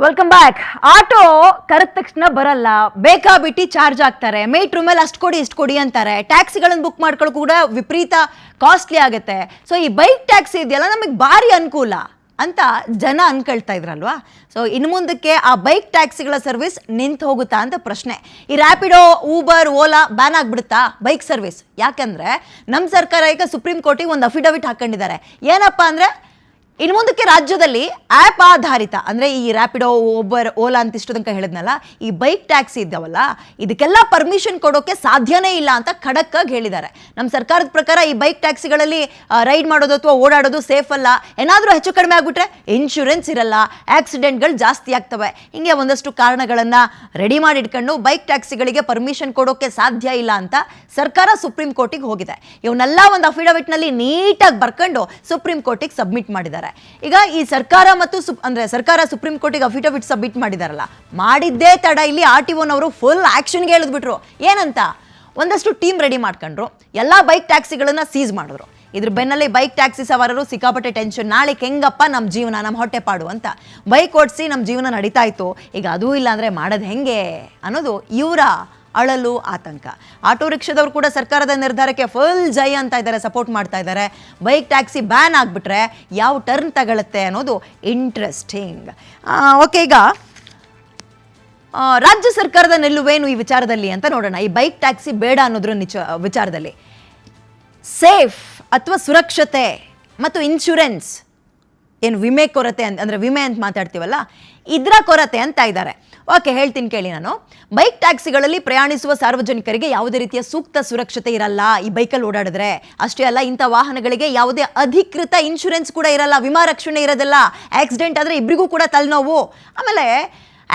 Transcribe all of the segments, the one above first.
Welcome back. Auto ಕರೆದ ತಕ್ಷಣ ಬರಲ್ಲ, ಬೇಕಾಬಿಟ್ಟಿ ಚಾರ್ಜ್ ಆಗ್ತಾರೆ, ಮೀಟ್ರ್ ಮೇಲೆ ಅಷ್ಟು ಕೊಡಿ ಇಷ್ಟು ಕೊಡಿ ಅಂತಾರೆ. ಟ್ಯಾಕ್ಸಿಗಳನ್ನು ಬುಕ್ ಮಾಡ್ಕೊಳ್ಳೋ ಕೂಡ ವಿಪರೀತ ಕಾಸ್ಟ್ಲಿ ಆಗುತ್ತೆ. ಸೊ ಈ ಬೈಕ್ ಟ್ಯಾಕ್ಸಿ ಇದೆಯಲ್ಲ ನಮಗೆ ಭಾರಿ ಅನುಕೂಲ ಅಂತ ಜನ ಅನ್ಕೊಳ್ತಾ ಇದ್ರಲ್ವಾ. ಸೊ ಇನ್ನು ಮುಂದಕ್ಕೆ ಆ ಬೈಕ್ ಟ್ಯಾಕ್ಸಿಗಳ ಸರ್ವಿಸ್ ನಿಂತು ಹೋಗುತ್ತಾ ಅಂತ ಪ್ರಶ್ನೆ. ಈ ರ್ಯಾಪಿಡೋ, ಊಬರ್, ಓಲಾ ಬ್ಯಾನ್ ಆಗ್ಬಿಡುತ್ತಾ ಬೈಕ್ ಸರ್ವಿಸ್? ಯಾಕಂದ್ರೆ ನಮ್ಮ ಸರ್ಕಾರ ಈಗ ಸುಪ್ರೀಂ ಕೋರ್ಟಿಗೆ ಒಂದು ಅಫಿಡವಿಟ್ ಹಾಕೊಂಡಿದ್ದಾರೆ. ಏನಪ್ಪಾ ಅಂದ್ರೆ ಇನ್ನು ಮುಂದಕ್ಕೆ ರಾಜ್ಯದಲ್ಲಿ ಆ್ಯಪ್ ಆಧಾರಿತ ಅಂದರೆ ಈ ರ್ಯಾಪಿಡೋ, ಊಬರ್, ಓಲಾ ಅಂತ ಇಷ್ಟು ತನಕ ಹೇಳಿದ್ನಲ್ಲ, ಈ ಬೈಕ್ ಟ್ಯಾಕ್ಸಿ ಇದ್ದಾವಲ್ಲ ಇದಕ್ಕೆಲ್ಲ ಪರ್ಮಿಷನ್ ಕೊಡೋಕೆ ಸಾಧ್ಯನೇ ಇಲ್ಲ ಅಂತ ಖಡಕ್ಕಾಗಿ ಹೇಳಿದ್ದಾರೆ. ನಮ್ಮ ಸರ್ಕಾರದ ಪ್ರಕಾರ ಈ ಬೈಕ್ ಟ್ಯಾಕ್ಸಿಗಳಲ್ಲಿ ರೈಡ್ ಮಾಡೋದು ಅಥವಾ ಓಡಾಡೋದು ಸೇಫ್ ಅಲ್ಲ. ಏನಾದರೂ ಹೆಚ್ಚು ಕಡಿಮೆ ಆಗಿಬಿಟ್ರೆ ಇನ್ಶೂರೆನ್ಸ್ ಇರಲ್ಲ, ಆಕ್ಸಿಡೆಂಟ್ಗಳು ಜಾಸ್ತಿ ಆಗ್ತವೆ. ಹಿಂಗೆ ಒಂದಷ್ಟು ಕಾರಣಗಳನ್ನು ರೆಡಿ ಮಾಡಿ ಇಟ್ಕೊಂಡು ಬೈಕ್ ಟ್ಯಾಕ್ಸಿಗಳಿಗೆ ಪರ್ಮಿಷನ್ ಕೊಡೋಕೆ ಸಾಧ್ಯ ಇಲ್ಲ ಅಂತ ಸರ್ಕಾರ ಸುಪ್ರೀಂ ಕೋರ್ಟಿಗೆ ಹೋಗಿದೆ. ಇವನ್ನೆಲ್ಲ ಒಂದು ಅಫಿಡವಿಟ್ನಲ್ಲಿ ನೀಟಾಗಿ ಬರ್ಕೊಂಡು ಸುಪ್ರೀಂ ಕೋರ್ಟಿಗೆ ಸಬ್ಮಿಟ್ ಮಾಡಿದ್ದಾರೆ. ಈಗ ಈ ಸರ್ಕಾರ ಮತ್ತು ಸರ್ಕಾರ ಸುಪ್ರೀಂ ಕೋರ್ಟಿಗೆ ಅಫಿಡವಿಟ್ ಸಬ್ಮಿಟ್ ಮಾಡಿದಾರಲ್ಲ, ಮಾಡಿದ್ದೇ ತಡ ಇಲ್ಲಿ RTOನವರು ಫುಲ್ ಆಕ್ಷನ್ಗೆ ಹೇಳಿದ್ಬಿಟ್ರು. ಏನಂತ ಒಂದಷ್ಟು ಟೀಮ್ ರೆಡಿ ಮಾಡ್ಕೊಂಡ್ರು, ಎಲ್ಲ ಬೈಕ್ ಟ್ಯಾಕ್ಸಿಗಳನ್ನ ಸೀಸ್ ಮಾಡಿದ್ರು. ಇದ್ರ ಬೆನ್ನಲ್ಲಿ ಬೈಕ್ ಟ್ಯಾಕ್ಸಿ ಸವಾರರು ಸಿಕ್ಕಾಪಟ್ಟೆ ಟೆನ್ಷನ್, ನಾಳೆ ಹೆಂಗಪ್ಪ ನಮ್ಮ ಜೀವನ, ನಮ್ಮ ಹೊಟ್ಟೆ ಪಾಡು ಅಂತ. ಬೈಕ್ ಓಡಿಸಿ ನಮ್ಮ ಜೀವನ ನಡೀತಾ ಇತ್ತು, ಈಗ ಅದೂ ಇಲ್ಲ ಅಂದರೆ ಮಾಡೋದು ಹೆಂಗೆ ಅನ್ನೋದು ಇವರ ಅಳಲು, ಆತಂಕ. ಆಟೋ ರಿಕ್ಷಾದವ್ರು ಕೂಡ ಸರ್ಕಾರದ ನಿರ್ಧಾರಕ್ಕೆ ಫುಲ್ ಜೈ ಅಂತ ಇದ್ದಾರೆ, ಸಪೋರ್ಟ್ ಮಾಡ್ತಾ ಇದ್ದಾರೆ. ಬೈಕ್ ಟ್ಯಾಕ್ಸಿ ಬ್ಯಾನ್ ಆಗಿಬಿಟ್ರೆ ಯಾವ ಟರ್ನ್ ತಗೊಳುತ್ತೆ ಅನ್ನೋದು ಇಂಟ್ರೆಸ್ಟಿಂಗ್. ಓಕೆ, ಈಗ ರಾಜ್ಯ ಸರ್ಕಾರದ ನಿಲುವೇನು ಈ ವಿಚಾರದಲ್ಲಿ ಅಂತ ನೋಡೋಣ. ಈ ಬೈಕ್ ಟ್ಯಾಕ್ಸಿ ಬೇಡ ಅನ್ನೋದ್ರ ವಿಚಾರದಲ್ಲಿ ಸೇಫ್ ಅಥವಾ ಸುರಕ್ಷತೆ ಮತ್ತು ಇನ್ಶೂರೆನ್ಸ್ ಏನು ವಿಮೆ ಕೊರತೆ ಅಂದರೆ ವಿಮೆ ಅಂತ ಮಾತಾಡ್ತೀವಲ್ಲ, ಇದರ ಕೊರತೆ ಅಂತ ಇದ್ದಾರೆ. ಓಕೆ, ಹೇಳ್ತೀನಿ ಕೇಳಿ. ನಾನು ಬೈಕ್ ಟ್ಯಾಕ್ಸಿಗಳಲ್ಲಿ ಪ್ರಯಾಣಿಸುವ ಸಾರ್ವಜನಿಕರಿಗೆ ಯಾವುದೇ ರೀತಿಯ ಸೂಕ್ತ ಸುರಕ್ಷತೆ ಇರಲ್ಲ ಈ ಬೈಕಲ್ಲಿ ಓಡಾಡಿದ್ರೆ. ಅಷ್ಟೇ ಅಲ್ಲ, ಇಂಥ ವಾಹನಗಳಿಗೆ ಯಾವುದೇ ಅಧಿಕೃತ ಇನ್ಶೂರೆನ್ಸ್ ಕೂಡ ಇರಲ್ಲ, ವಿಮಾ ರಕ್ಷಣೆ ಇರೋದಿಲ್ಲ. ಆಕ್ಸಿಡೆಂಟ್ ಆದರೆ ಇಬ್ಬರಿಗೂ ಕೂಡ ತಲೆನೋವು. ಆಮೇಲೆ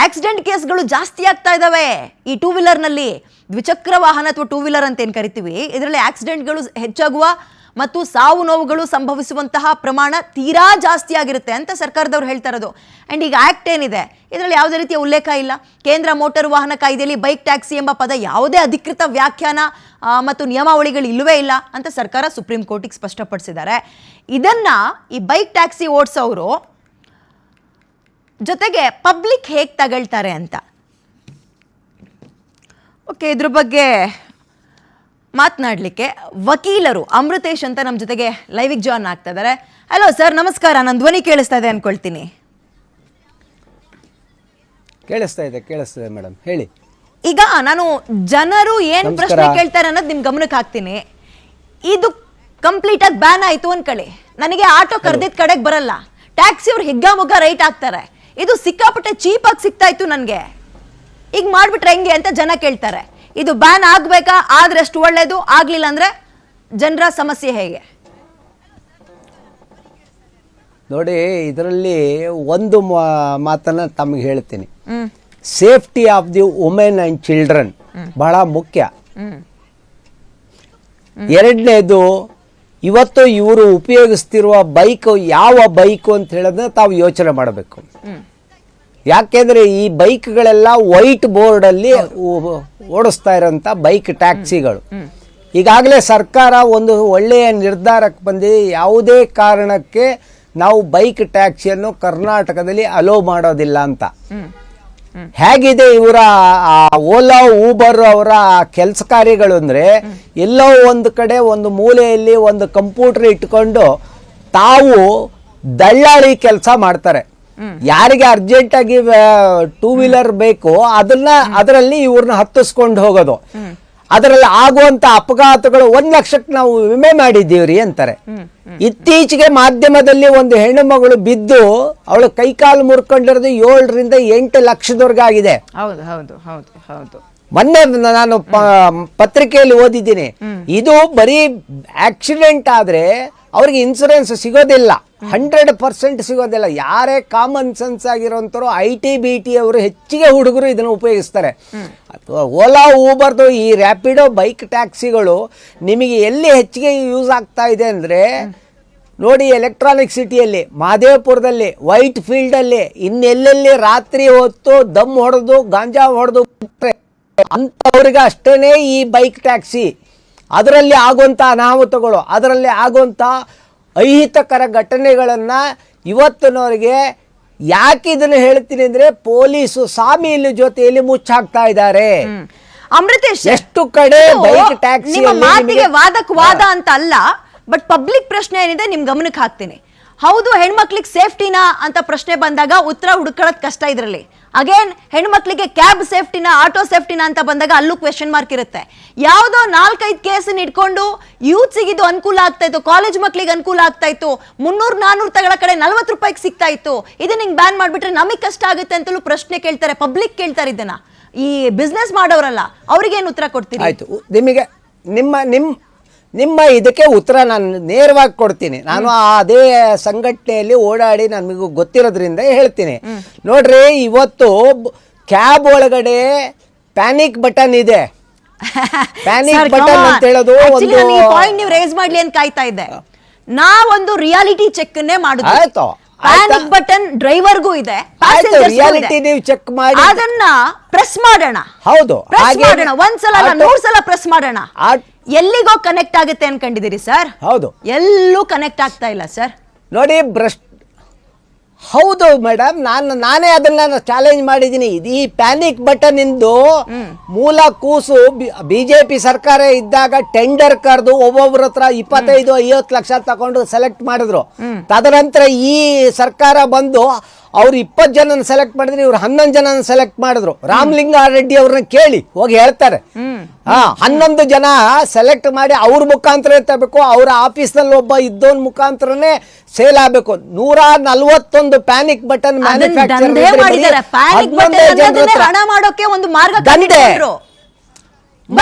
ಆಕ್ಸಿಡೆಂಟ್ ಕೇಸ್ಗಳು ಜಾಸ್ತಿ ಆಗ್ತಾ ಇದ್ದಾವೆ ಈ ಟೂ ವೀಲರ್ನಲ್ಲಿ. ದ್ವಿಚಕ್ರ ವಾಹನ ಅಥವಾ ಟೂ ವೀಲರ್ ಅಂತ ಏನು ಕರಿತೀವಿ, ಇದರಲ್ಲಿ ಆಕ್ಸಿಡೆಂಟ್ಗಳು ಹೆಚ್ಚಾಗುವ ಮತ್ತು ಸಾವು ನೋವುಗಳು ಸಂಭವಿಸುವಂತಹ ಪ್ರಮಾಣ ತೀರಾ ಜಾಸ್ತಿ ಆಗಿರುತ್ತೆ ಅಂತ ಸರ್ಕಾರದವ್ರು ಹೇಳ್ತಾ ಇರೋದು. ಆ್ಯಂಡ್ ಈಗ ಆ್ಯಕ್ಟ್ ಏನಿದೆ ಇದರಲ್ಲಿ ಯಾವುದೇ ರೀತಿಯ ಉಲ್ಲೇಖ ಇಲ್ಲ. ಕೇಂದ್ರ ಮೋಟಾರು ವಾಹನ ಕಾಯ್ದೆಯಲ್ಲಿ ಬೈಕ್ ಟ್ಯಾಕ್ಸಿ ಎಂಬ ಪದ ಯಾವುದೇ ಅಧಿಕೃತ ವ್ಯಾಖ್ಯಾನ ಮತ್ತು ನಿಯಮಾವಳಿಗಳು ಇಲ್ಲವೇ ಇಲ್ಲ ಅಂತ ಸರ್ಕಾರ ಸುಪ್ರೀಂ ಕೋರ್ಟಿಗೆ ಸ್ಪಷ್ಟಪಡಿಸಿದ್ದಾರೆ. ಇದನ್ನು ಈ ಬೈಕ್ ಟ್ಯಾಕ್ಸಿ ಓಡಿಸೋರು ಜೊತೆಗೆ ಪಬ್ಲಿಕ್ ಹೇಗೆ ತಗೊಳ್ತಾರೆ ಅಂತ. ಓಕೆ, ಇದ್ರ ಬಗ್ಗೆ ಮಾತನಾಡಲಿಕ್ಕೆ ವಕೀಲರು ಅಮೃತೇಶ್ ಅಂತ ನಮ್ಮ ಜೊತೆಗೆ ಲೈವಿಗೆ ಜಾಯ್ನ್ ಆಗ್ತಾ ಇದ್ದಾರೆ. ಹಲೋ ಸರ್, ನಮಸ್ಕಾರ. ನನ್ನ ಧ್ವನಿ ಕೇಳಿಸ್ತಾ ಇದೆ ಅನ್ಕೊಳ್ತೀನಿ. ಕೇಳಿಸ್ತಾ ಇದೆ ಮೇಡಮ್, ಹೇಳಿ. ಈಗ ನಾನು ಜನರು ಏನು ಪ್ರಶ್ನೆ ಕೇಳ್ತಾರೆ ಅನ್ನೋದು ನಿಮ್ ಗಮನಕ್ಕೆ ಹಾಕ್ತೀನಿ. ಇದು ಕಂಪ್ಲೀಟ್ ಆಗಿ ಬ್ಯಾನ್ ಆಯ್ತು ಅನ್ಕೊಳ್ಳಿ, ನನಗೆ ಆಟೋ ಕರೆದಿದ್ದ ಕಡೆಗೆ ಬರಲ್ಲ, ಟ್ಯಾಕ್ಸಿ ಅವ್ರು ಹಿಗ್ಗಾಮುಗ್ಗ ರೈಟ್ ಆಗ್ತಾರೆ, ಇದು ಸಿಕ್ಕಾಪಟ್ಟೆ ಚೀಪಾಗಿ ಸಿಗ್ತಾ ಇತ್ತು ನನಗೆ, ಈಗ ಮಾಡ್ಬಿಟ್ರೆ ಹೆಂಗೆ ಅಂತ ಜನ ಕೇಳ್ತಾರೆ. ಇದು ಬ್ಯಾನ್ ಆಗ್ಬೇಕಾ? ಆದ್ರೆ ಅಷ್ಟು ಒಳ್ಳೇದು, ಆಗ್ಲಿಲ್ಲ ಅಂದ್ರೆ ಜನರ ಸಮಸ್ಯೆ ಹೇಗೆ? ನೋಡಿ, ಇದರಲ್ಲಿ ಒಂದು ಮಾತನ್ನ ತಮಗೆ ಹೇಳ್ತೀನಿ. Safety of the women and children ಬಹಳ ಮುಖ್ಯ. ಎರಡನೇದು, ಇವತ್ತು ಇವರು ಉಪಯೋಗಿಸ್ತಿರುವ ಬೈಕ್ ಯಾವ ಬೈಕು ಅಂತ ಹೇಳೋದನ್ನ ತಾವು ಯೋಚನೆ ಮಾಡಬೇಕು. ಯಾಕೆಂದ್ರೆ ಈ ಬೈಕ್ಗಳೆಲ್ಲ ವೈಟ್ ಬೋರ್ಡ್ ಅಲ್ಲಿ ಓಡಿಸ್ತಾ ಇರೋಂಥ ಬೈಕ್ ಟ್ಯಾಕ್ಸಿಗಳು. ಈಗಾಗಲೇ ಸರ್ಕಾರ ಒಂದು ಒಳ್ಳೆಯ ನಿರ್ಧಾರಕ್ಕೆ ಬಂದಿದೆ, ಯಾವುದೇ ಕಾರಣಕ್ಕೆ ನಾವು ಬೈಕ್ ಟ್ಯಾಕ್ಸಿಯನ್ನು ಕರ್ನಾಟಕದಲ್ಲಿ ಅಲೋ ಮಾಡೋದಿಲ್ಲ ಅಂತ. ಹೇಗಿದೆ ಇವರ ಓಲಾ, ಊಬರ್ ಅವರ ಕೆಲಸ ಕಾರ್ಯಗಳು ಅಂದ್ರೆ, ಎಲ್ಲೋ ಒಂದು ಕಡೆ ಒಂದು ಮೂಲೆಯಲ್ಲಿ ಒಂದು ಕಂಪ್ಯೂಟರ್ ಇಟ್ಕೊಂಡು ತಾವು ದಳ್ಳಾಳಿ ಕೆಲಸ ಮಾಡ್ತಾರೆ. ಯಾರಿಗೆ ಅರ್ಜೆಂಟ್ ಆಗಿ ಟೂ ವೀಲರ್ ಬೇಕು ಅದರಲ್ಲಿ ಇವ್ರನ್ನ ಹತ್ತಿಸ್ಕೊಂಡು ಹೋಗೋದು. ಅದರಲ್ಲಿ ಆಗುವಂತ ಅಪಘಾತಗಳು 1 ಲಕ್ಷಕ್ಕೆ ನಾವು ವಿಮೆ ಮಾಡಿದ್ದೀವ್ರಿ ಅಂತಾರೆ. ಇತ್ತೀಚೆಗೆ ಮಾಧ್ಯಮದಲ್ಲಿ ಒಂದು ಹೆಣ್ಣು ಮಗಳು ಬಿದ್ದು ಅವಳು ಕೈಕಾಲು ಮುರ್ಕೊಂಡಿರೋದು 7 ರಿಂದ 8 ಲಕ್ಷದವರೆಗೆ ಆಗಿದೆ. ಮೊನ್ನೆ ನಾನು ಪತ್ರಿಕೆಯಲ್ಲಿ ಓದಿದ್ದೀನಿ. ಇದು ಬರೀ ಆಕ್ಸಿಡೆಂಟ್ ಆದ್ರೆ ಅವ್ರಿಗೆ ಇನ್ಸೂರೆನ್ಸ್ ಸಿಗೋದಿಲ್ಲ, 100% ಸಿಗೋದಿಲ್ಲ. ಯಾರೇ ಕಾಮನ್ ಸೆನ್ಸ್ ಆಗಿರೋಂಥವ್ರು, IT-BT ಅವರು ಹೆಚ್ಚಿಗೆ ಹುಡುಗರು ಇದನ್ನು ಉಪಯೋಗಿಸ್ತಾರೆ. ಓಲಾ, ಊಬರ್ದು ಈ ರ್ಯಾಪಿಡೋ ಬೈಕ್ ಟ್ಯಾಕ್ಸಿಗಳು ನಿಮಗೆ ಎಲ್ಲಿ ಹೆಚ್ಚಿಗೆ ಯೂಸ್ ಆಗ್ತಾ ಇದೆ ಅಂದರೆ, ನೋಡಿ, ಎಲೆಕ್ಟ್ರಾನಿಕ್ ಸಿಟಿಯಲ್ಲಿ, ಮಹದೇವಪುರದಲ್ಲಿ, ವೈಟ್ ಫೀಲ್ಡಲ್ಲಿ, ಇನ್ನೆಲ್ಲೆಲ್ಲಿ ರಾತ್ರಿ ಹೊತ್ತು ದಮ್ ಹೊಡೆದು ಗಾಂಜಾ ಹೊಡೆದು ಅಂಥವ್ರಿಗೆ ಅಷ್ಟೇ ಈ ಬೈಕ್ ಟ್ಯಾಕ್ಸಿ. ಅದರಲ್ಲಿ ಆಗುವಂಥ ಅನಾಹುತಗಳು, ಅದರಲ್ಲಿ ಆಗುವಂಥ ಅಹಿತಕರ ಘಟನೆಗಳನ್ನು ಇವತ್ತಿನವರೆಗೆ ಯಾಕೆ ಇದನ್ನ ಹೇಳ್ತೀನಿ ಅಂದ್ರೆ ಪೊಲೀಸು ಸಾಮೀಲು ಜೊತೆಯಲ್ಲಿ ಮುಚ್ಚಾಕ್ತಾ ಇದ್ದಾರೆ. ಅಮೃತೇಶ್, ಎಷ್ಟು ಕಡೆ ಇದು ಬೈಕ್ ಟ್ಯಾಕ್ಸಿ ನಿಮ್ಮ ಮಾತಿಗೆ ವಾದಕ್ಕೆ ವಾದ ಅಂತ ಅಲ್ಲ, ಬಟ್ ಪಬ್ಲಿಕ್ ಪ್ರಶ್ನೆ ಏನಿದೆ ನಿಮ್ ಗಮನಕ್ಕೆ ಹಾಕ್ತೀನಿ. ಹೌದು, ಹೆಣ್ಮಕ್ಳಿಗೆ ಸೇಫ್ಟಿನಾ ಅಂತ ಪ್ರಶ್ನೆ ಬಂದಾಗ ಉತ್ತರ ಹುಡುಕೊಳ್ಳೋದು ಕಷ್ಟ ಇದ್ರಲ್ಲಿ. ಅಗೇನ್ ಹೆಣ್ಮಕ್ಳಿಗೆ ಕ್ಯಾಬ್ ಸೇಫ್ಟಿನಾ, ಆಟೋ ಸೇಫ್ಟಿನಾ ಅಂತ ಬಂದಾಗ ಅಲ್ಲೂ ಕ್ವೆಶನ್ ಮಾರ್ಕ್ ಇರುತ್ತೆ. ಯಾವುದೋ 4-5 ಕೇಸನ್ನ ಇಟ್ಕೊಂಡು ಯೂತ್ಸಿಗೆ ಇದು ಅನುಕೂಲ ಆಗ್ತಾ ಇತ್ತು, ಕಾಲೇಜ್ ಮಕ್ಳಿಗೆ ಅನುಕೂಲ ಆಗ್ತಾ ಇತ್ತು, 300-400 ತಗೊಳ್ಳೋ ಕಡೆ 40 ರೂಪಾಯಿಗೆ ಸಿಗ್ತಾ ಇತ್ತು, ಇದನ್ನ ಹಿಂಗ್ ಬ್ಯಾನ್ ಮಾಡ್ಬಿಟ್ರೆ ನಮಗೆ ಕಷ್ಟ ಆಗುತ್ತೆ ಅಂತಲೂ ಪ್ರಶ್ನೆ ಕೇಳ್ತಾರೆ, ಪಬ್ಲಿಕ್ ಕೇಳ್ತಾರೆ ಇದನ್ನ. ಈ ಬಿಸ್ನೆಸ್ ಮಾಡೋರಲ್ಲ, ಅವ್ರಿಗೇನು ಉತ್ತರ ಕೊಡ್ತೀರಿ? ಆಯ್ತು, ನಿಮಗೆ ನಿಮ್ಮ ಇದಕ್ಕೆ ಉತ್ತರ ನಾನು ನೇರವಾಗಿ ಕೊಡ್ತೀನಿ. ನಾನು ಅದೇ ಸಂಘಟನೆಯಲ್ಲಿ ಓಡಾಡಿ ನಮಗೂ ಗೊತ್ತಿರೋದ್ರಿಂದ ಹೇಳ್ತೀನಿ. ನೋಡ್ರಿ, ಇವತ್ತು ಕ್ಯಾಬ್ ಒಳಗಡೆ ಪ್ಯಾನಿಕ್ ಬಟನ್ ಇದೆ. ಪ್ಯಾನಿಕ್ ಬಟನ್ ಅಂತ ಹೇಳೋದು ಒಂದು ಪಾಯಿಂಟ್ ನೀವು ರೇಸ್ ಮಾಡ್ಲಿ ಅಂತ ಕಾಯ್ತಾ ಇದ್ದೆ. ನಾವೊಂದು ರಿಯಾಲಿಟಿ ಚೆಕ್ ಅನ್ನೇ ಮಾಡುದು. ಆಯ್ತು, ಪ್ಯಾನಿಕ್ ಬಟನ್ ಡ್ರೈವರ್ಗೂ ಇದೆ, ರಿಯಾಲಿಟಿ ನೀವು ಚೆಕ್ ಮಾಡಿ ಅದನ್ನ ಪ್ರೆಸ್ ಮಾಡೋಣ. ಹೌದು, ಪ್ರೆಸ್ ಮಾಡೋಣ, ಒಂದ್ಸಲ 100 ಸಲ ಪ್ರೆಸ್ ಮಾಡೋಣ. ಎಲ್ಲಿಗೋ ಕನೆಕ್ಟ್ ಆಗುತ್ತೆ ಅನ್ಕೊಂಡಿದ್ದೀರಿ ಸರ್? ಹೌದು, ಎಲ್ಲೂ ಕನೆಕ್ಟ್ ಆಗ್ತಾ ಇಲ್ಲ ಸರ್. ನೋಡಿ ಹೌದು ಮೇಡಮ್, ನಾನೇ ಅದನ್ನ ಚಾಲೆಂಜ್ ಮಾಡಿದ್ದೀನಿ. ಈ ಪ್ಯಾನಿಕ್ ಬಟನ್ ಇಂದು ಮೂಲ ಕೂಸು ಬಿಜೆಪಿ ಸರ್ಕಾರ ಇದ್ದಾಗ ಟೆಂಡರ್ ಕರೆದು ಒಬ್ಬೊಬ್ಬರ ಹತ್ರ 25-50 ಲಕ್ಷ ತಗೊಂಡು ಸೆಲೆಕ್ಟ್ ಮಾಡಿದ್ರು. ತದನಂತರ ಈ ಸರ್ಕಾರ ಬಂದು ಅವ್ರು 20 ಜನನ ಸೆಲೆಕ್ಟ್ ಮಾಡಿದ್ರೆ ಇವ್ರು 11 ಜನನ ಸೆಲೆಕ್ಟ್ ಮಾಡಿದ್ರು. ರಾಮಲಿಂಗಾರೆಡ್ಡಿ ಅವ್ರನ್ನ ಕೇಳಿ ಹೋಗಿ ಹೇಳ್ತಾರೆ. 11 ಜನ ಸೆಲೆಕ್ಟ್ ಮಾಡಿ ಅವ್ರ ಮುಖಾಂತರ ತರಬೇಕು. ಅವ್ರ ಆಫೀಸ್ನಲ್ಲಿ ಒಬ್ಬ ಇದ್ದವನ್ ಮುಖಾಂತರನೇ ಸೇಲ್ ಆಗ್ಬೇಕು. 141 ಪ್ಯಾನಿಕ್ ಬಟನ್ ಮ್ಯಾನುಫ್ಯಾಕ್ಚರ್ ಹಣ ಮಾಡೋಕೆ ಒಂದು ಮಾರ್ಗ ಮಾಡಿದ್ದಾರೆ.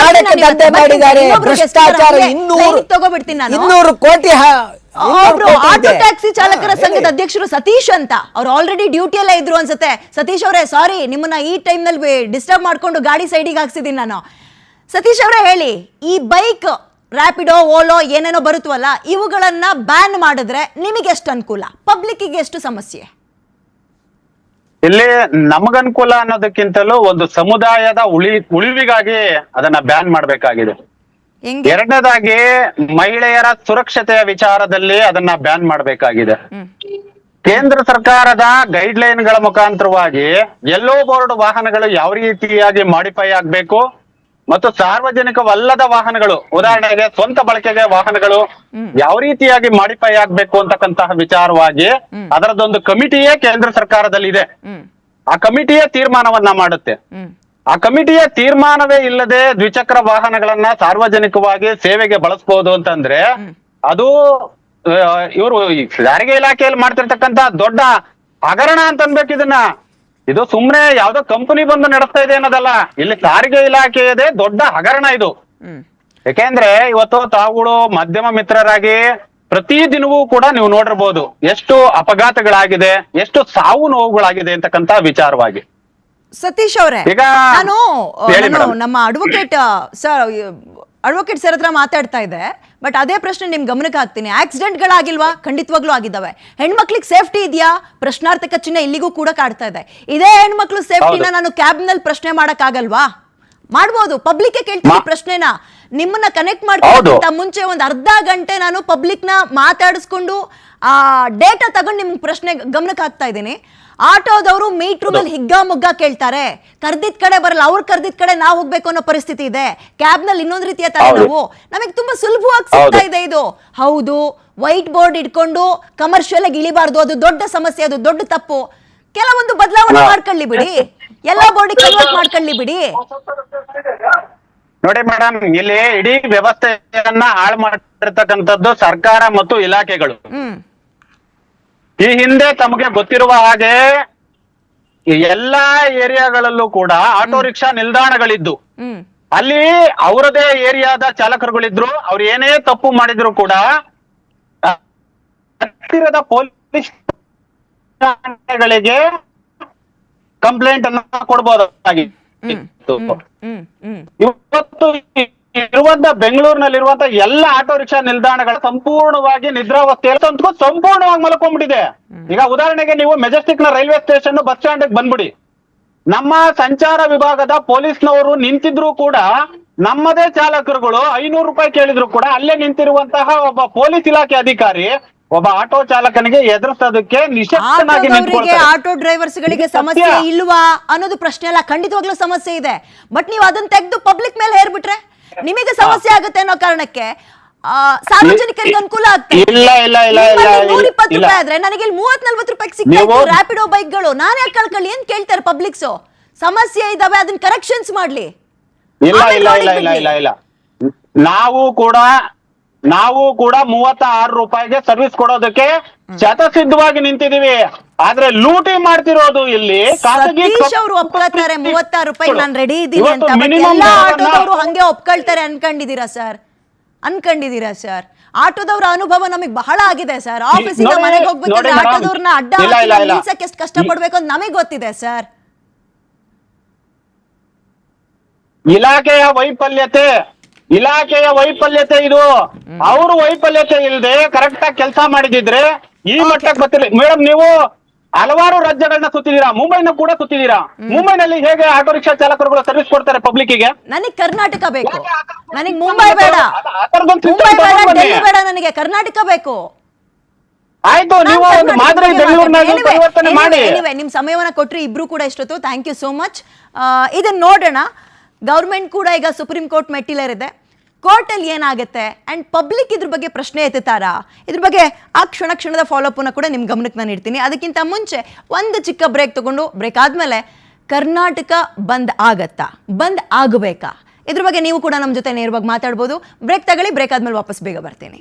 ಭ್ರಷ್ಟಾಚಾರ 200 ಕೋಟಿ. ಆಟೋ ಟ್ಯಾಕ್ಸಿ ಚಾಲಕರ ಸಂಘದ ಅಧ್ಯಕ್ಷರು ಸತೀಶ್ ಅಂತ, ಅವ್ರು ಆಲ್ರೆಡಿ ಡ್ಯೂಟಿಯಲ್ಲೇ ಇದ್ರು ಅನ್ಸುತ್ತೆ. ಸತೀಶ್ ಅವರೇ, ಸಾರಿ ನಿಮ್ಮನ್ನ ಈ ಟೈಮ್ ನಲ್ಲಿ ಡಿಸ್ಟರ್ಬ್ ಮಾಡ್ಕೊಂಡು ಗಾಡಿ ಸೈಡಿಗೆ ಹಾಕ್ಸಿದೀನಿ ನಾನು. ಸತೀಶ್ ಅವರೇ ಹೇಳಿ, ಈ ಬೈಕ್ ರ್ಯಾಪಿಡೋ, ಓಲೋ ಏನೇನೋ ಬರುತ್ತವಲ್ಲ, ಇವುಗಳನ್ನ ಬ್ಯಾನ್ ಮಾಡಿದ್ರೆ ನಿಮಗೆ ಎಷ್ಟು ಅನುಕೂಲ, ಪಬ್ಲಿಕ್ಕಿಗೆ ಎಷ್ಟು ಸಮಸ್ಯೆ? ಇಲ್ಲಿ ನಮಗನುಕೂಲ ಅನ್ನೋದಕ್ಕಿಂತಲೂ ಒಂದು ಸಮುದಾಯದ ಉಳಿವಿಗಾಗಿ ಅದನ್ನ ಬ್ಯಾನ್ ಮಾಡಬೇಕಾಗಿದೆ. ಎರಡನೇದಾಗಿ ಮಹಿಳೆಯರ ಸುರಕ್ಷತೆಯ ವಿಚಾರದಲ್ಲಿ ಅದನ್ನ ಬ್ಯಾನ್ ಮಾಡಬೇಕಾಗಿದೆ. ಕೇಂದ್ರ ಸರ್ಕಾರದ ಗೈಡ್ ಲೈನ್ ಗಳ ಮುಖಾಂತರವಾಗಿ ಯೆಲ್ಲೋ ಬೋರ್ಡ್ ವಾಹನಗಳು ಯಾವ ರೀತಿಯಾಗಿ ಮಾಡಿಫೈ ಆಗ್ಬೇಕು ಮತ್ತು ಸಾರ್ವಜನಿಕವಲ್ಲದ ವಾಹನಗಳು, ಉದಾಹರಣೆಗೆ ಸ್ವಂತ ಬಳಕೆಗೆ ವಾಹನಗಳು ಯಾವ ರೀತಿಯಾಗಿ ಮಾಡಿಫೈ ಆಗ್ಬೇಕು ಅಂತಕ್ಕಂತಹ ವಿಚಾರವಾಗಿ ಅದರದೊಂದು ಕಮಿಟಿಯೇ ಕೇಂದ್ರ ಸರ್ಕಾರದಲ್ಲಿ ಇದೆ. ಆ ಕಮಿಟಿಯೇ ತೀರ್ಮಾನವನ್ನ ಮಾಡುತ್ತೆ. ಆ ಕಮಿಟಿಯ ತೀರ್ಮಾನವೇ ಇಲ್ಲದೆ ದ್ವಿಚಕ್ರ ವಾಹನಗಳನ್ನ ಸಾರ್ವಜನಿಕವಾಗಿ ಸೇವೆಗೆ ಬಳಸಬಹುದು ಅಂತಂದ್ರೆ ಅದು ಇವರು ಸಾರಿಗೆ ಇಲಾಖೆಯಲ್ಲಿ ಮಾಡ್ತಿರ್ತಕ್ಕಂತ ದೊಡ್ಡ ಹಗರಣ ಅಂತ ಅನ್ಬೇಕು ಇದನ್ನ. ಇದು ಸುಮ್ನೆ ಯಾವ್ದೋ ಕಂಪನಿ ಬಂದು ನಡೆಸ್ತಾ ಇದೆ ಅನ್ನೋದಲ್ಲ, ಇಲ್ಲಿ ಸಾರಿಗೆ ಇಲಾಖೆಯದೇ ದೊಡ್ಡ ಹಗರಣ ಇದು. ಯಾಕೆಂದ್ರೆ ಇವತ್ತು ತಾವುಗಳು ಮಾಧ್ಯಮ ಮಿತ್ರರಾಗಿ ಪ್ರತಿ ದಿನವೂ ಕೂಡ ನೀವು ನೋಡಿರ್ಬೋದು ಎಷ್ಟು ಅಪಘಾತಗಳಾಗಿದೆ, ಎಷ್ಟು ಸಾವು ನೋವುಗಳಾಗಿದೆ ಅಂತಕ್ಕಂತ ವಿಚಾರವಾಗಿ. ಸತೀಶ್ ಅವರೇ, ನಾನು ನಮ್ಮ ಅಡ್ವೊಕೇಟ್ ಸರ್ ಹತ್ರ ಮಾತಾಡ್ತಾ ಇದ್ದೆ, ಬಟ್ ಅದೇ ಪ್ರಶ್ನೆ ನಿಮ್ ಗಮನಕ್ಕೆ ಹಾಕ್ತೀನಿ. ಆಕ್ಸಿಡೆಂಟ್ ಗಳಾಗಿಲ್ವಾ? ಖಂಡಿತವಾಗ್ಲೂ ಆಗಿದ್ದಾವೆ. ಹೆಣ್ಮಕ್ಳಿಗೆ ಸೇಫ್ಟಿ ಇದೆಯಾ? ಪ್ರಶ್ನಾರ್ಥಕ ಚಿಹ್ನೆ ಇಲ್ಲಿಗೂ ಕೂಡ ಕಾಡ್ತಾ ಇದೆ. ಇದೇ ಹೆಣ್ಮಕ್ಳು ಸೇಫ್ಟಿನ ನಾನು ಕ್ಯಾಬ್ ನಲ್ಲಿ ಪ್ರಶ್ನೆ ಮಾಡಕ್ ಆಗಲ್ವಾ? ಮಾಡ್ಬೋದು, ಪಬ್ಲಿಕ್ ಕೇಳ್ತೀನಿ ಪ್ರಶ್ನೆನ. ನಿಮ್ಮನ್ನ ಕನೆಕ್ಟ್ ಮಾಡ್ಕೊಳ್ಳೋಕ್ಕಿಂತ ಮುಂಚೆ ಒಂದು ಅರ್ಧ ಗಂಟೆ ನಾನು ಪಬ್ಲಿಕ್ ನ ಮಾತಾಡಿಸ್ಕೊಂಡು ಆ ಡೇಟಾ ತಗೊಂಡು ನಿಮ್ಗೆ ಪ್ರಶ್ನೆ ಗಮನಕ್ಕೆ ಹಾಕ್ತಾ ಇದ್ದೀನಿ. ಆಟೋದವರು ಮೀಟ್ರ್ ಮೇಲೆ ಹಿಗ್ಗಾಮುಗ್ಗಾ ಕೇಳ್ತಾರೆ, ಕರ್ದಿದ್ ಕಡೆ ಬರಲ್ಲ, ಅವ್ರು ಕರ್ದಿದ್ ಕಡೆ ನಾವು ಹೋಗ್ಬೇಕು ಅನ್ನೋ ಪರಿಸ್ಥಿತಿ ಇದೆ. ಕ್ಯಾಬ್ ನಲ್ಲಿ ಇನ್ನೊಂದು ರೀತಿಯ ತಲೆನೋವು. ನಮಗೆ ತುಂಬಾ ಸುಲಭವಾಗಿ ಸಿಗ್ತಾ ಇದೆ ಇದು. ಹೌದು, ವೈಟ್ ಬೋರ್ಡ್ ಇಟ್ಕೊಂಡು ಕಮರ್ಷಿಯಲ್ ಆಗಿ ಇಳಿಬಾರ್ದು, ಅದು ದೊಡ್ಡ ಸಮಸ್ಯೆ, ಅದು ದೊಡ್ಡ ತಪ್ಪು. ಕೆಲವೊಂದು ಬದಲಾವಣೆ ಮಾಡ್ಕೊಳ್ಳಿ ಬಿಡಿ, ಎಲ್ಲಾ ಬೋರ್ಡ್ ಕನ್ವರ್ಟ್ ಮಾಡ್ಕೊಳ್ಳಿ ಬಿಡಿ. ನೋಡಿ ಮೇಡಮ್, ಇಲ್ಲಿ ಇಡೀ ವ್ಯವಸ್ಥೆಯನ್ನ ಹಾಳು ಮಾಡಿರ್ತಕ್ಕಂಥದ್ದು ಸರ್ಕಾರ ಮತ್ತು ಇಲಾಖೆಗಳು. ಈ ಹಿಂದೆ ತಮಗೆ ಗೊತ್ತಿರುವ ಹಾಗೆ ಎಲ್ಲಾ ಏರಿಯಾಗಳಲ್ಲೂ ಕೂಡ ಆಟೋ ರಿಕ್ಷಾ ನಿಲ್ದಾಣಗಳಿದ್ದು ಅಲ್ಲಿ ಅವರದೇ ಏರಿಯಾದ ಚಾಲಕರುಗಳಿದ್ರು. ಅವ್ರು ಏನೇ ತಪ್ಪು ಮಾಡಿದ್ರು ಕೂಡ ಹತ್ತಿರದ ಪೊಲೀಸ್ ಠಾಣೆಗಳಿಗೆ ಕಂಪ್ಲೇಂಟ್ ಅನ್ನ ಕೊಡ್ಬೋದಾಗಿತ್ತು. ಇವತ್ತು ಇರುವಂತ ಬೆಂಗಳೂರಿನಲ್ಲಿರುವಂತ ಎಲ್ಲ ಆಟೋ ರಿಕ್ಷಾ ನಿಲ್ದಾಣಗಳ ಸಂಪೂರ್ಣವಾಗಿ ನಿದ್ರಾವಸ್ಥೆಯಲ್ಲಿ ಸಂಪೂರ್ಣವಾಗಿ ಮಲ್ಕೊಂಡ್ಬಿಟ್ಟಿದೆ. ಈಗ ಉದಾಹರಣೆಗೆ ನೀವು ಮೆಜೆಸ್ಟಿಕ್ ನ ರೈಲ್ವೆ ಸ್ಟೇಷನ್ ಬಸ್ ಸ್ಟ್ಯಾಂಡ್ ಬಂದ್ಬಿಡಿ. ನಮ್ಮ ಸಂಚಾರ ವಿಭಾಗದ ಪೊಲೀಸ್ನವರು ನಿಂತಿದ್ರು ಕೂಡ ನಮ್ಮದೇ ಚಾಲಕರುಗಳು 500 ರೂಪಾಯಿ ಕೇಳಿದ್ರು ಕೂಡ ಅಲ್ಲೇ ನಿಂತಿರುವಂತಹ ಒಬ್ಬ ಪೊಲೀಸ್ ಇಲಾಖೆ ಅಧಿಕಾರಿ ಒಬ್ಬ ಆಟೋ ಚಾಲಕನಿಗೆ ಎದುರಿಸೋದಕ್ಕೆ ನಿಶಕ್ತನಾಗಿ ಆಟೋದವರಿಗೆ ನಿಂತ್ಕೊಳ್ತಾರೆ. ಆಟೋ ಡ್ರೈವರ್ಸ್ ಗಳಿಗೆ ಇದು ಸತ್ಯ. ಸಮಸ್ಯೆ ಇಲ್ವಾ ಅನ್ನೋದು ಪ್ರಶ್ನೆ ಅಲ್ಲ, ಖಂಡಿತವಾಗ್ಲೂ ಸಮಸ್ಯೆ ಇದೆ. ಬಟ್ ನೀವು ಅದನ್ನ ತೆಗೆದು ಪಬ್ಲಿಕ್ ಮೇಲೆ ಹೇರ್ಬಿಟ್ರೆ ನಿಮಗೆ ಸಮಸ್ಯೆ ಆಗುತ್ತೆ ಅನ್ನೋ ಕಾರಣಕ್ಕೆ ಸಾರ್ವಜನಿಕರಿಗೆ ಅನುಕೂಲ ಆಗ್ತದೆ. ಇಲ್ಲ, ಇಲ್ಲ, ಇಲ್ಲ, ಇಲ್ಲ, ಇಲ್ಲ, 120 ಇಲ್ಲ. ರೂಪಾಯಿ ಆದ್ರೆ ನನಗೆ ಇಲ್ಲಿ 30-40 ರೂಪಾಯಿಗೆ ಸಿಗ್ತಾ ನೀವು- ಇತ್ತು ರ್ಯಾಪಿಡೋ ಬೈಕ್ಗಳು. ನಾನೇ ಯಾಕೆ ಕಳ್ಕೊಳ್ಳಿ ಅಂತ ಕೇಳ್ತಾರೆ ಪಬ್ಲಿಕ್ಸ್. ಸಮಸ್ಯೆ ಇದಾವೆ, ಅದನ್ನ ಕರೆಕ್ಷನ್ಸ್ ಮಾಡ್ಲಿ. ಇಲ್ಲ ಆಮೇಲೆ ಇಲ್ಲ ರೋಡಿಗೆ ಇಲ್ಲ ಇಲ್ಲ ಬಿಡ್ಲಿ. ಇಲ್ಲ ಇಲ್ಲ ನಾವು ಕೂಡ 36 ರೂಪಾಯಿಗೆ ಸರ್ವಿಸ್ ಕೊಡೋದಕ್ಕೆ ಶತಸಿದ್ಧವಾಗಿ ನಿಂತಿದೀವಿ. ಆದ್ರೆ ಲೂಟಿ ಮಾಡ್ತಿರೋದು ಇಲ್ಲಿ ಖಾಸಗಿ ಸತೀಶ್ ಅವರು ಒಪ್ಕೊಳ್ತಾರೆ 36 ರೂಪಾಯಿ ನಾನು ರೆಡಿ ಇದ್ದೀನಿ ಇವತ್ತು ಅಂತ. minimum ಎಲ್ಲ ದರವನ್ನ- ಆಟೋದವರು ಹಂಗೆ ಒಪ್ಕೊಳ್ತಾರೆ ಅನ್ಕೊಂಡಿದೀರಾ ಸರ್? ಆಟೋದವರ ಅನುಭವ ನಮಗೆ ಬಹಳ ಆಗಿದೆ ಸರ್. ಆಫೀಸಿಂದ ನೋಡಿ, ಮನೆಗೆ ಹೋಗ್ಬೇಕಾದ್ರೆ ನೋಡಿ madam. ಆಟೋದವ್ರನ್ನ ಅಡ್ಡ ಇಲ್ಲ, ಹಾಕಿ ಇಲ್ಲ, ಇಲ್ಲ. ನಿಲ್ಸಕ್ಕೆ ಎಷ್ಟು ಕಷ್ಟ ಪಡ್ಬೇಕು ಅಂತ ನಮಗೆ ಗೊತ್ತಿದೆ ಸರ್. ಇಲಾಖೆಯ ವೈಫಲ್ಯತೆ ಇದು. ಅವರು ವೈಫಲ್ಯತೆ ಇಲ್ಲದೆ ಕರೆಕ್ಟ್ ಆಗಿ ಕೆಲಸ ಮಾಡಿದಿದ್ರೆ ಈ ಮಟ್ಟಕ್ಕೆ ಬರ್ತಿರ್ಲಿ. ಮೇಡಮ್, ನೀವು ಹಲವಾರು ರಾಜ್ಯಗಳನ್ನ ಸುತ್ತಿದೀರಾ, ಮುಂಬೈನ ಕೂಡ ಸುತ್ತಿದೀರಾ. ಮುಂಬೈನಲ್ಲಿ ಹೇಗೆ ಆಟೋ ರಿಕ್ಷಾ ಚಾಲಕರುಗಳು ಸರ್ವಿಸ್ ಕೊಡ್ತಾರೆ ಪಬ್ಲಿಕ್ಕಿಗೆ? ನನಗೆ ಕರ್ನಾಟಕ ಬೇಕು, ನನಗೆ ಮುಂಬೈ ಬೇಡ, ಆ ಥರದೊಂದು ಮುಂಬೈ system ಬೇಡ, ತಗೊಂಡ್ ಬನ್ನಿ. ಡೆಲ್ಲಿ ಬೇಡ, ನನಗೆ ಕರ್ನಾಟಕ ಬೇಕು. ಆಯ್ತು, ನೀವು ಒಂದು ಮಾದರಿ ಬೆಂಗಳೂರಿನಲ್ಲಿ ಪರಿವರ್ತನೆ ಮಾಡಿ. ನಿಮ್ ಸಮಯವನ್ನ ಕೊಟ್ರಿ ಇಬ್ರು ಕೂಡ ಇಷ್ಟೊತ್ತು. Thank you so much. ಇದನ್ನ ನೋಡೋಣ. ಗೌರ್ಮೆಂಟ್ ಕೂಡ ಈಗ ಸುಪ್ರೀಂ ಕೋರ್ಟ್ ಮೆಟ್ಟಿಲೇರಿದೆ. ಕೋರ್ಟಲ್ಲಿ ಏನಾಗುತ್ತೆ ಅಂಡ್ ಪಬ್ಲಿಕ್ ಇದ್ರ ಬಗ್ಗೆ ಪ್ರಶ್ನೆ ಎತ್ತುತ್ತಾರಾ, ಇದ್ರ ಬಗ್ಗೆ ಆ ಕ್ಷಣದ ಫಾಲೋಅಪ್ ಕೂಡ ನಿಮ್ ಗಮನಕ್ಕೆ ನಾನು ಇಡ್ತೀನಿ. ಅದಕ್ಕಿಂತ ಮುಂಚೆ ಒಂದು ಚಿಕ್ಕ ಬ್ರೇಕ್ ತಗೊಂಡು, ಬ್ರೇಕ್ ಆದ್ಮೇಲೆ ಕರ್ನಾಟಕ ಬಂದ್ ಆಗತ್ತಾ, ಬಂದ್ ಆಗಬೇಕಾ, ಇದ್ರ ಬಗ್ಗೆ ನೀವು ಕೂಡ ನಮ್ಮ ಜೊತೆ ನೇರವಾಗಿ ಮಾತಾಡ್ಬೋದು. ಬ್ರೇಕ್ ತಗೊಳ್ಳಿ, ಬ್ರೇಕ್ ಆದ್ಮೇಲೆ ವಾಪಸ್ ಬೇಗ ಬರ್ತೀನಿ.